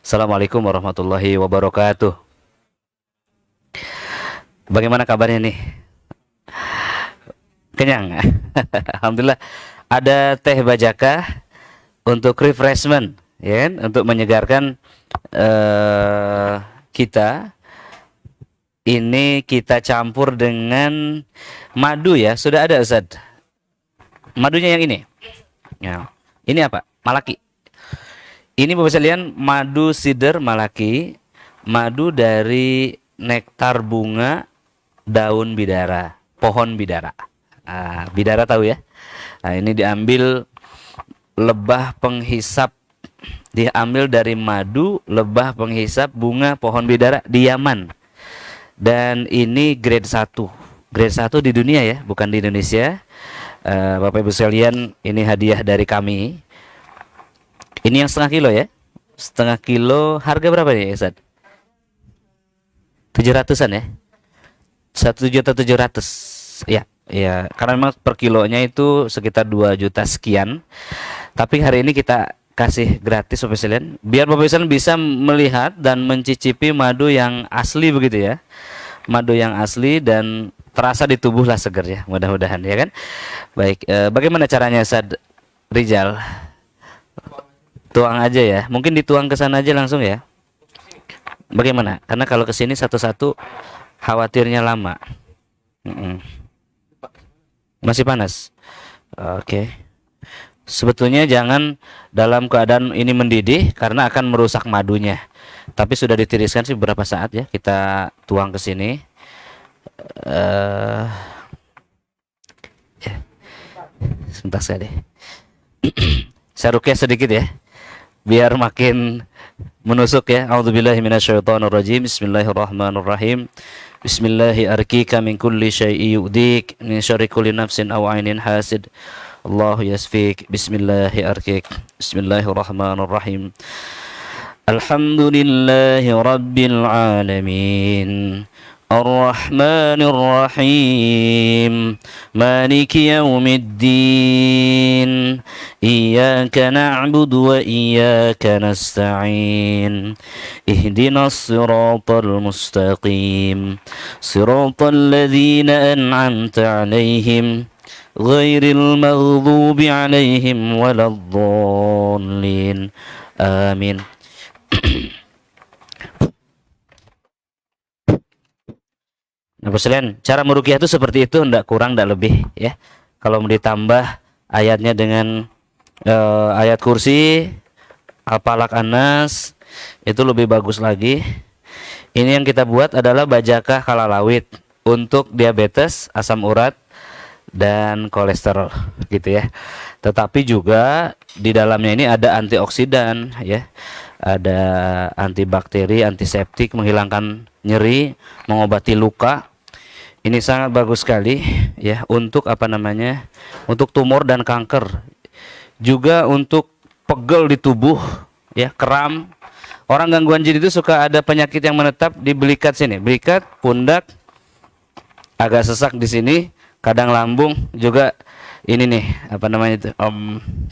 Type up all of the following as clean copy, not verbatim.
Assalamualaikum warahmatullahi wabarakatuh. Bagaimana kabarnya nih? Kenyang? Alhamdulillah. Ada teh bajaka untuk refreshment, ya kan? Untuk menyegarkan eh kita. Ini kita campur dengan madu ya. Sudah ada Ustaz? Madunya yang ini? Ya. Ini apa? Malaki. Ini Bapak sekalian madu sider malaki, madu dari nektar bunga daun bidara, pohon bidara. Bidara tahu ya? Nah, ini diambil lebah penghisap, diambil dari madu lebah penghisap bunga pohon bidara di Yaman. Dan ini grade 1. Grade 1 di dunia ya, bukan di Indonesia. Bapak Ibu sekalian, ini hadiah dari kami. Ini yang setengah kilo ya. Setengah kilo harga berapa nih Ustaz? 700-an ya. 1.700.000. Ya, ya, karena memang per kilonya itu sekitar 2 juta sekian. Tapi hari ini kita kasih gratis Bapak sekalian, biar Bapak sekalian bisa melihat dan mencicipi madu yang asli begitu ya. Madu yang asli dan terasa di tubuh lah seger ya, mudah-mudahan ya kan. Baik, bagaimana caranya Ustaz Rizal? Tuang aja ya. Mungkin dituang ke sana aja langsung ya. Bagaimana? Karena kalau ke sini satu-satu khawatirnya lama. Masih panas. Oke. Sebetulnya jangan dalam keadaan ini mendidih karena akan merusak madunya. Tapi sudah ditiriskan sih beberapa saat ya. Kita tuang ke sini. Ya. Sebentar sekali. Saya rukyah sedikit ya, biar makin menusuk ya. A'udzubillahi minasyaitonirrajim. Bismillahirrahmanirrahim. Bismillahi arkika min kulli syai'i yu'dik min syarri kulli nafsin aw 'ainin hasid. Allahu yasfik. Bismillahi arkik. Bismillahirrahmanirrahim. Alhamdulillahi rabbil alamin. الرحمن الرحيم مالك يوم الدين إياك نعبد وإياك نستعين اهدنا الصراط المستقيم صراط الذين أنعمت عليهم غير المغضوب عليهم ولا الضالين آمين. Nah, sekalian, cara meruqyah itu seperti itu, enggak kurang enggak lebih ya. Kalau mau ditambah ayatnya dengan ayat kursi, Al-Falaq An-Nas, itu lebih bagus lagi. Ini yang kita buat adalah bajaka kalalawit untuk diabetes, asam urat dan kolesterol gitu ya. Tetapi juga di dalamnya ini ada antioksidan ya. Ada antibakteri, antiseptik, menghilangkan nyeri, mengobati luka. Ini sangat bagus sekali ya untuk apa namanya? Untuk tumor dan kanker. Juga untuk pegel di tubuh ya, kram. Orang gangguan jin itu suka ada penyakit yang menetap di belikat sini, belikat, pundak, agak sesak di sini, kadang lambung juga ini nih, apa namanya itu?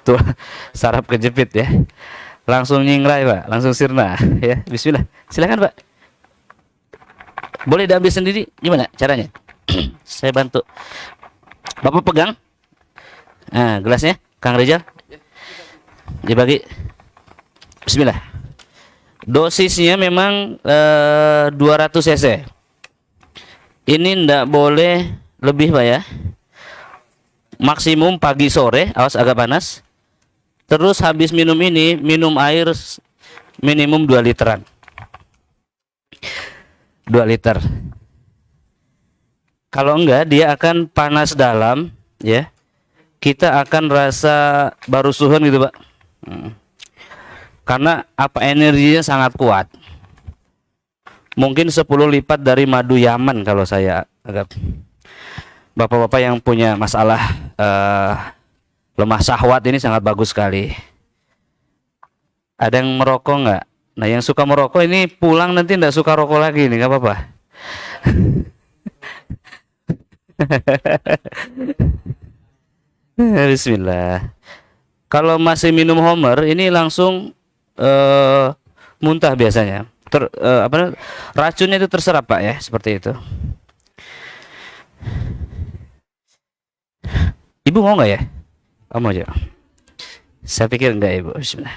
Tuh saraf kejepit ya. Langsung nyingrai Pak, langsung sirna ya. Bismillah, silakan Pak. Boleh diambil sendiri, gimana caranya? Saya bantu. Bapak pegang. Nah, gelasnya, Kang Rizal. Dibagi. Bismillah. Dosisnya memang 200 cc. Ini ndak boleh lebih Pak ya. Maksimum pagi sore, awas agak panas. Terus habis minum ini, minum air minimum 2 literan. 2 liter. Kalau enggak, dia akan panas dalam, ya. Kita akan rasa baru suhun gitu, Pak. Karena apa, energinya sangat kuat. Mungkin 10 lipat dari madu Yaman kalau saya agak. Bapak-bapak yang punya masalah lemah syahwat ini sangat bagus sekali. Ada yang merokok nggak? Nah, yang suka merokok ini pulang nanti nggak suka rokok lagi nih, nggak apa-apa. Bismillah. Kalau masih minum Homer ini langsung muntah biasanya. Racunnya itu terserap Pak ya, seperti itu. Ibu mau nggak ya? Kamu aja. Saya pikir enggak Ibu. Bismillah.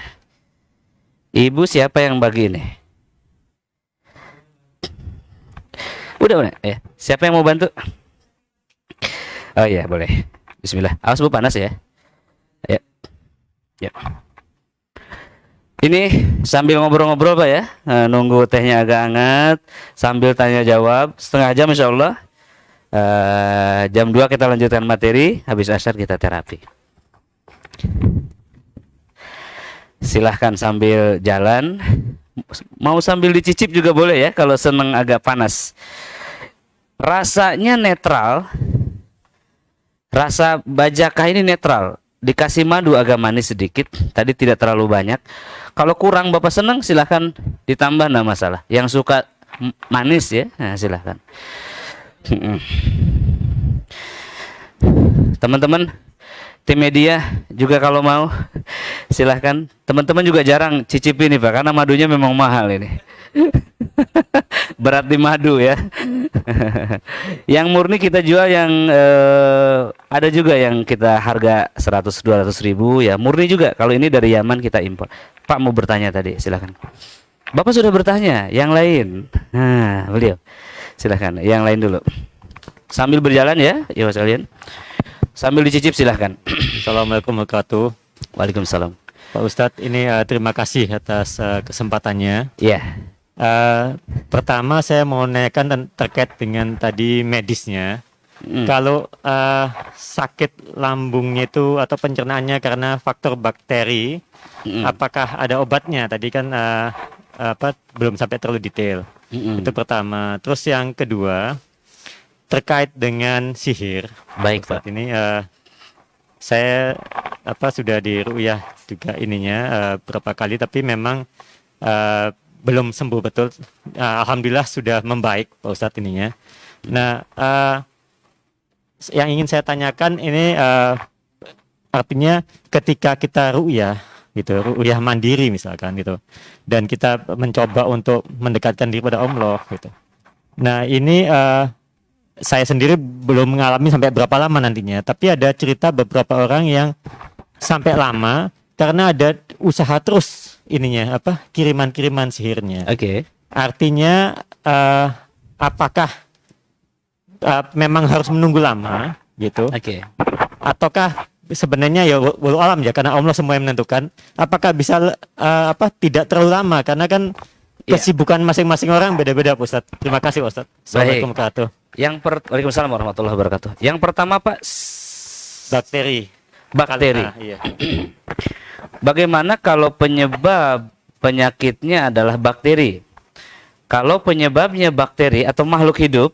Ibu siapa yang bagi ini? Udah ya. Siapa yang mau bantu? Oh iya boleh. Bismillah. Awas Bu, panas ya. Ya. Ya. Ini sambil ngobrol-ngobrol Pak ya, nunggu tehnya agak hangat, sambil tanya jawab, setengah jam insya Allah. Jam 2 kita lanjutkan materi, habis asar kita terapi. Silahkan sambil jalan, mau sambil dicicip juga boleh ya kalau seneng agak panas. Rasanya netral, rasa bajakah ini netral. Dikasih madu agak manis sedikit, tadi tidak terlalu banyak. Kalau kurang Bapak senang silahkan ditambah, enggak masalah. Yang suka manis ya, nah, silahkan. Teman-teman tim media juga kalau mau silahkan. Teman-teman juga jarang cicip ini Pak, karena madunya memang mahal ini. Berat di madu ya. Yang murni kita jual, yang ada juga yang kita harga 100-200 ribu ya, murni juga. Kalau ini dari Yaman kita impor. Pak mau bertanya tadi, silakan. Bapak sudah bertanya, yang lain. Nah, beliau. Silakan, yang lain dulu. Sambil berjalan ya, ya sekalian. Sambil dicicip silahkan. Assalamualaikum warahmatullahi wabarakatuh. Waalaikumsalam. Pak Ustadz, ini terima kasih atas kesempatannya. Iya. Pertama saya mau nanyakan terkait dengan tadi medisnya. Kalau sakit lambungnya itu atau pencernaannya karena faktor bakteri, apakah ada obatnya? Tadi kan belum sampai terlalu detail. Itu pertama. Terus yang kedua terkait dengan sihir. Baik Pak. Ini saya sudah di ru'yah juga ininya berapa kali, tapi memang belum sembuh betul. Alhamdulillah sudah membaik Pak Ustadz ininya. Nah, yang ingin saya tanyakan ini artinya ketika kita ru'yah gitu, ru'yah mandiri misalkan gitu, dan kita mencoba untuk mendekatkan diri pada Allah gitu. Nah, ini saya sendiri belum mengalami sampai berapa lama nantinya, tapi ada cerita beberapa orang yang sampai lama karena ada usaha terus ininya kiriman-kiriman sihirnya. Oke. Artinya apakah memang harus menunggu lama gitu? Oke. Ataukah sebenarnya ya walau alam ya, karena Allah semua yang menentukan. Apakah bisa tidak terlalu lama, karena kan kesibukan masing-masing orang beda-beda Pak Ustadz. Terima kasih Pak Ustadz. Assalamualaikum warahmatullahi wabarakatuh. Waalaikumsalam warahmatullahi wabarakatuh. Yang pertama Pak, Bakteri. Bakteri. Iya. Bagaimana kalau penyebab penyakitnya adalah bakteri? Kalau penyebabnya bakteri atau makhluk hidup,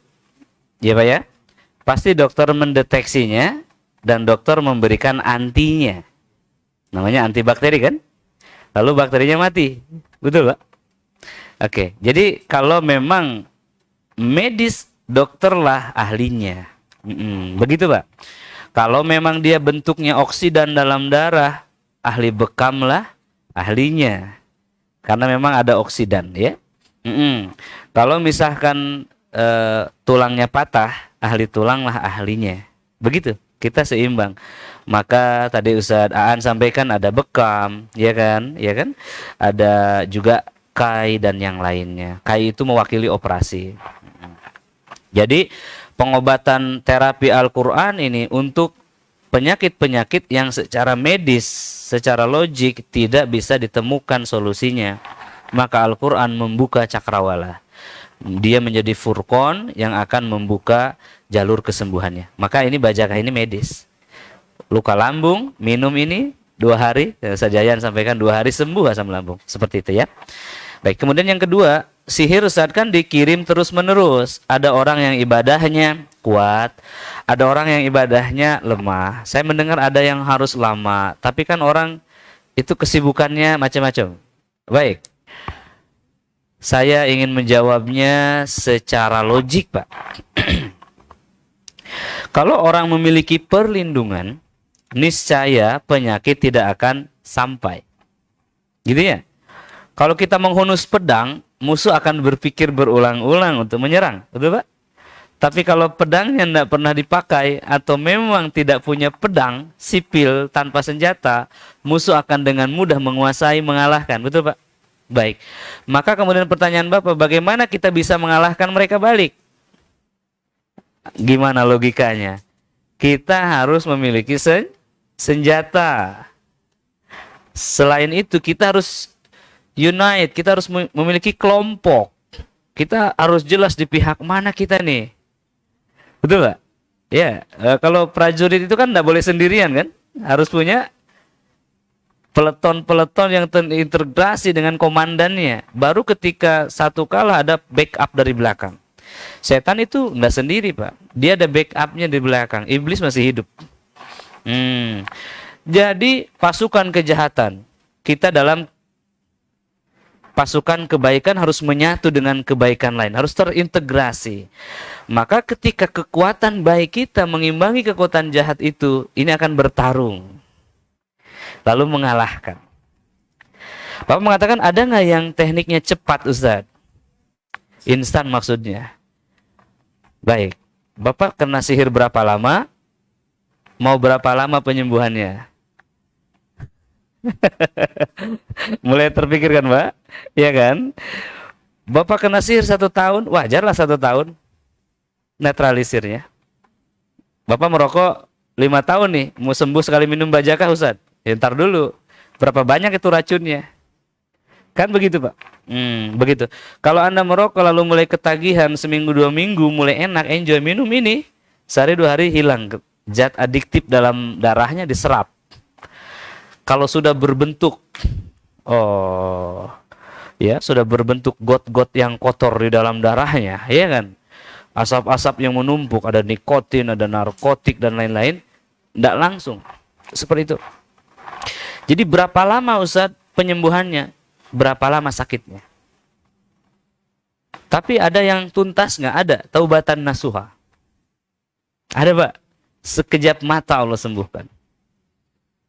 ya Pak ya, pasti dokter mendeteksinya dan dokter memberikan antinya. Namanya antibakteri kan? Lalu bakterinya mati. Betul Pak? Oke, jadi kalau memang medis, dokterlah ahlinya. Begitu Pak. Kalau memang dia bentuknya oksidan dalam darah, ahli bekamlah ahlinya, karena memang ada oksidan ya. Kalau misalkan tulangnya patah, ahli tulanglah ahlinya. Begitu, kita seimbang. Maka tadi Ustadz Aan sampaikan ada bekam, ya kan, ada juga kai dan yang lainnya. Kai itu mewakili operasi. Jadi pengobatan terapi Al-Quran ini untuk penyakit-penyakit yang secara medis, secara logik tidak bisa ditemukan solusinya, maka Al-Quran membuka cakrawala. Dia menjadi furqon yang akan membuka jalur kesembuhannya. Maka ini bajakah ini medis. Luka lambung, minum ini 2 hari, Sajayan sampaikan 2 hari sembuh asam lambung. Seperti itu ya. Baik, kemudian yang kedua, sihir Ustadz kan dikirim terus menerus. Ada orang yang ibadahnya kuat, ada orang yang ibadahnya lemah. Saya mendengar ada yang harus lama, tapi kan orang itu kesibukannya macam-macam. Baik, saya ingin menjawabnya secara logik Pak. Kalau orang memiliki perlindungan, niscaya penyakit tidak akan sampai. Gitu ya. Kalau kita menghunus pedang, musuh akan berpikir berulang-ulang untuk menyerang, betul Pak? Tapi kalau pedangnya tidak pernah dipakai atau memang tidak punya pedang sipil tanpa senjata, musuh akan dengan mudah menguasai, mengalahkan, betul Pak? Baik. Maka kemudian pertanyaan Bapak, bagaimana kita bisa mengalahkan mereka balik? Gimana logikanya? Kita harus memiliki senjata. Selain itu kita harus unite, kita harus memiliki kelompok. Kita harus jelas di pihak mana kita nih. Betul nggak? Ya, kalau prajurit itu kan nggak boleh sendirian kan? Harus punya peleton-peleton yang terintegrasi dengan komandannya. Baru ketika satu kala ada backup dari belakang. Setan itu nggak sendiri Pak. Dia ada backupnya di belakang. Iblis masih hidup. Jadi pasukan kejahatan. Kita dalam pasukan kebaikan harus menyatu dengan kebaikan lain, harus terintegrasi. Maka ketika kekuatan baik kita mengimbangi kekuatan jahat itu, ini akan bertarung, lalu mengalahkan. Bapak mengatakan, ada nggak yang tekniknya cepat Ustadz? Instan maksudnya. Baik, Bapak kena sihir berapa lama? Mau berapa lama penyembuhannya? Mulai terpikirkan Pak, ya kan? Bapak kena sihir 1 tahun, wajarlah 1 tahun netralisirnya. Bapak merokok 5 tahun nih, mau sembuh sekali minum bajakah Ustaz? Ya, ntar dulu, berapa banyak itu racunnya? Kan begitu Pak? Begitu. Kalau Anda merokok lalu mulai ketagihan, seminggu 2 minggu mulai enak, enjoy, minum ini, sehari 2 hari hilang zat adiktif dalam darahnya, diserap. Kalau sudah berbentuk, ya sudah berbentuk got-got yang kotor di dalam darahnya, ya kan? Asap-asap yang menumpuk, ada nikotin, ada narkotik dan lain-lain, tidak langsung seperti itu. Jadi berapa lama Ustadz penyembuhannya? Berapa lama sakitnya? Tapi ada yang tuntas nggak? Ada, taubatan nasuha. Ada Pak, sekejap mata Allah sembuhkan.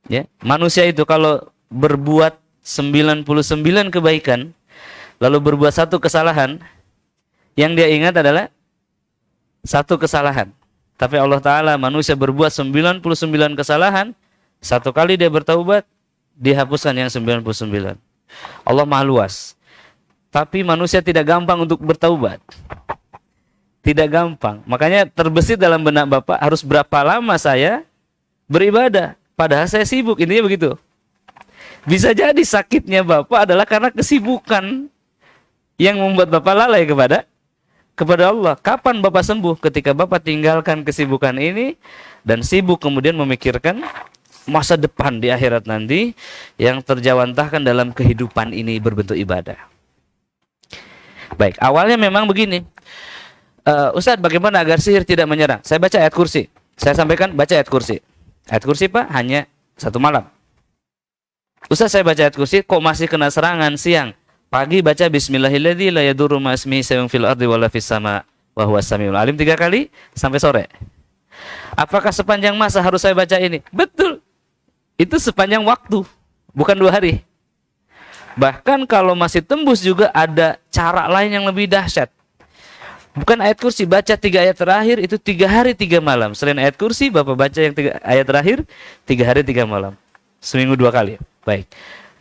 Ya, manusia itu kalau berbuat 99 kebaikan, lalu berbuat 1 kesalahan, yang dia ingat adalah 1 kesalahan. Tapi Allah Ta'ala, manusia berbuat 99 kesalahan, 1 kali dia bertaubat, dihapuskan yang 99. Allah Maha Luas. Tapi manusia tidak gampang untuk bertaubat. Tidak gampang. Makanya terbesit dalam benak Bapak, harus berapa lama saya beribadah? Padahal saya sibuk, intinya begitu. Bisa jadi sakitnya Bapak adalah karena kesibukan yang membuat Bapak lalai kepada Allah. Kapan Bapak sembuh? Ketika Bapak tinggalkan kesibukan ini dan sibuk kemudian memikirkan masa depan di akhirat nanti yang terjawantahkan dalam kehidupan ini berbentuk ibadah. Baik, awalnya memang begini. Ustadz, bagaimana agar sihir tidak menyerang? Saya baca ayat kursi. Saya sampaikan baca ayat kursi. Ayat kursi Pak hanya 1 malam. Ustaz, saya baca ayat kursi kok masih kena serangan siang. Pagi baca bismillahirrahmanirrahim la yadurru ma ismihi syai'un fil ardi wala fis sama wa huwas samiul alim 3 kali sampai sore. Apakah sepanjang masa harus saya baca ini? Betul. Itu sepanjang waktu, bukan 2 hari. Bahkan kalau masih tembus juga ada cara lain yang lebih dahsyat. Bukan ayat kursi, baca 3 ayat terakhir itu 3 hari 3 malam. Selain ayat kursi, Bapak baca yang 3 ayat terakhir 3 hari 3 malam. Seminggu 2 kali. Baik.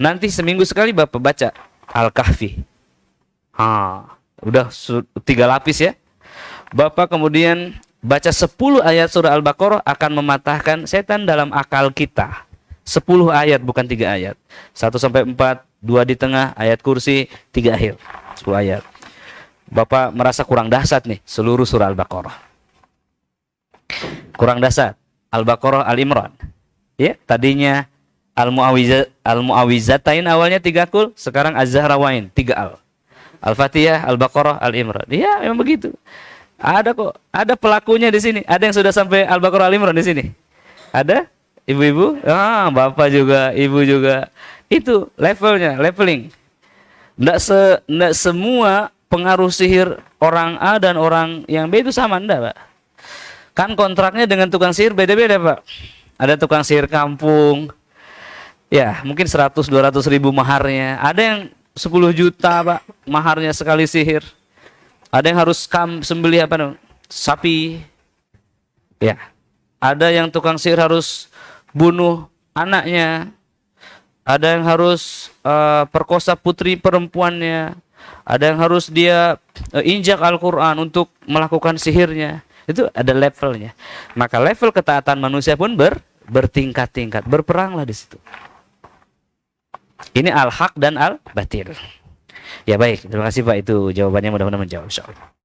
Nanti seminggu sekali Bapak baca Al-Kahfi. Udah 3 lapis ya. Bapak kemudian baca 10 ayat surah Al-Baqarah akan mematahkan setan dalam akal kita. 10 ayat bukan 3 ayat. 1 sampai 4, 2 di tengah, ayat kursi, 3 akhir. 10 ayat. Bapak merasa kurang dahsyat nih seluruh surah Al-Baqarah. Kurang dahsyat. Al-Baqarah, Al-Imran. Ya, tadinya Al-Mu'awizatain awalnya 3 kul, sekarang Az-Zahrawain 3 al. Al-Fatihah, Al-Baqarah, Al-Imran. Ya, memang begitu. Ada kok, ada pelakunya di sini. Ada yang sudah sampai Al-Baqarah, Al-Imran di sini. Ada? Ibu-ibu? Bapak juga, ibu juga. Itu levelnya, leveling. Nggak semua pengaruh sihir orang A dan orang yang B itu sama, enggak Pak? Kan kontraknya dengan tukang sihir beda-beda Pak. Ada tukang sihir kampung, ya mungkin 100-200 ribu maharnya. Ada yang 10 juta Pak maharnya sekali sihir. Ada yang harus sembelih apa dong? Sapi. Ya. Ada yang tukang sihir harus bunuh anaknya. Ada yang harus perkosa putri perempuannya. Ada yang harus dia injak Al-Quran untuk melakukan sihirnya. Itu ada levelnya. Maka level ketaatan manusia pun bertingkat-tingkat. Berperanglah di situ. Ini al-haq dan al-batil. Ya baik, terima kasih Pak, itu jawabannya mudah-mudahan menjawab insyaallah.